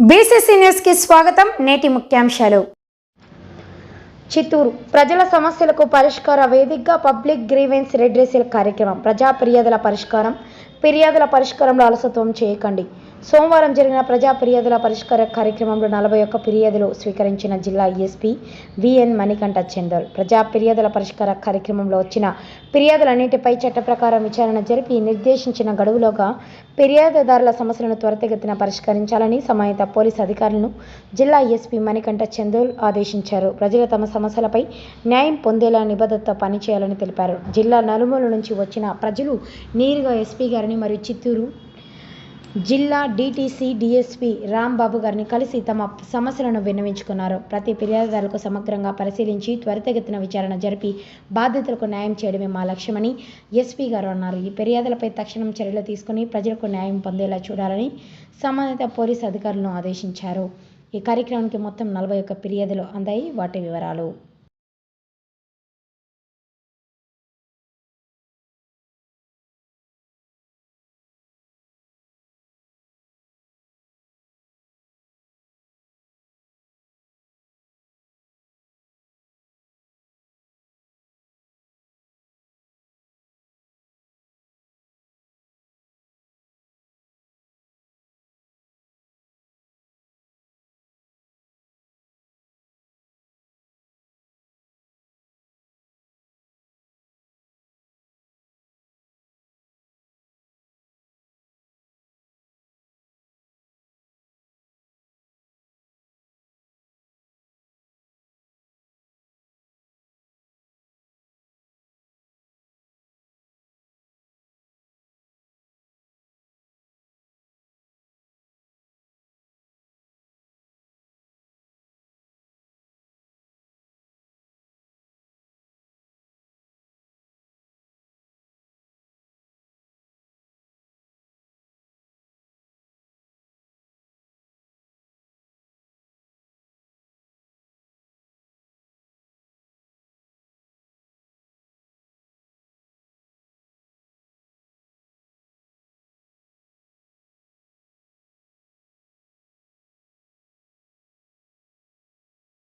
BCC news కి స్వాగతం. నేటి ముఖ్యాంశాలు. చిత్తూరు ప్రజల సమస్యలకు పరిష్కార వేదికగా పబ్లిక్ గ్రీవెన్స్ రెడ్రెసల్ కార్యక్రమం. ప్రజా ఫిర్యాదుల పరిష్కారంలో అలసత్వం చేయకండి. సోమవారం జరిగిన ప్రజా ఫిర్యాదుల పరిష్కార కార్యక్రమంలో 41 ఫిర్యాదులు స్వీకరించిన జిల్లా ఎస్పీ విఎన్ మణికంఠ చందోల్. ప్రజా ఫిర్యాదుల పరిష్కార కార్యక్రమంలో వచ్చిన ఫిర్యాదులన్నింటిపై చట్ట ప్రకారం విచారణ జరిపి నిర్దేశించిన గడువులోగా ఫిర్యాదుదారుల సమస్యలను త్వరితగతిన పరిష్కరించాలని సంబంధిత పోలీసు అధికారులను జిల్లా ఎస్పీ మణికంఠ చందోల్ ఆదేశించారు. ప్రజలు తమ సమస్యలపై న్యాయం పొందేలా నిబద్ధతతో పనిచేయాలని తెలిపారు. జిల్లా నలుమూల నుంచి వచ్చిన ప్రజలు నేరుగా ఎస్పీ గారిని మరియు చిత్తూరు జిల్లా డీటీసీ డీఎస్పీ రాంబాబు గారిని కలిసి తమ సమస్యలను విన్నవించుకున్నారు. ప్రతి ఫిర్యాదుదారులకు సమగ్రంగా పరిశీలించి త్వరితగతిన విచారణ జరిపి బాధితులకు న్యాయం చేయడమే మా లక్ష్యమని ఎస్పీ గారు అన్నారు. ఈ ఫిర్యాదులపై తక్షణం చర్యలు తీసుకుని ప్రజలకు న్యాయం పొందేలా చూడాలని సంబంధిత పోలీసు అధికారులను ఆదేశించారు. ఈ కార్యక్రమానికి మొత్తం 41 ఫిర్యాదులు అందాయి. వాటి వివరాలు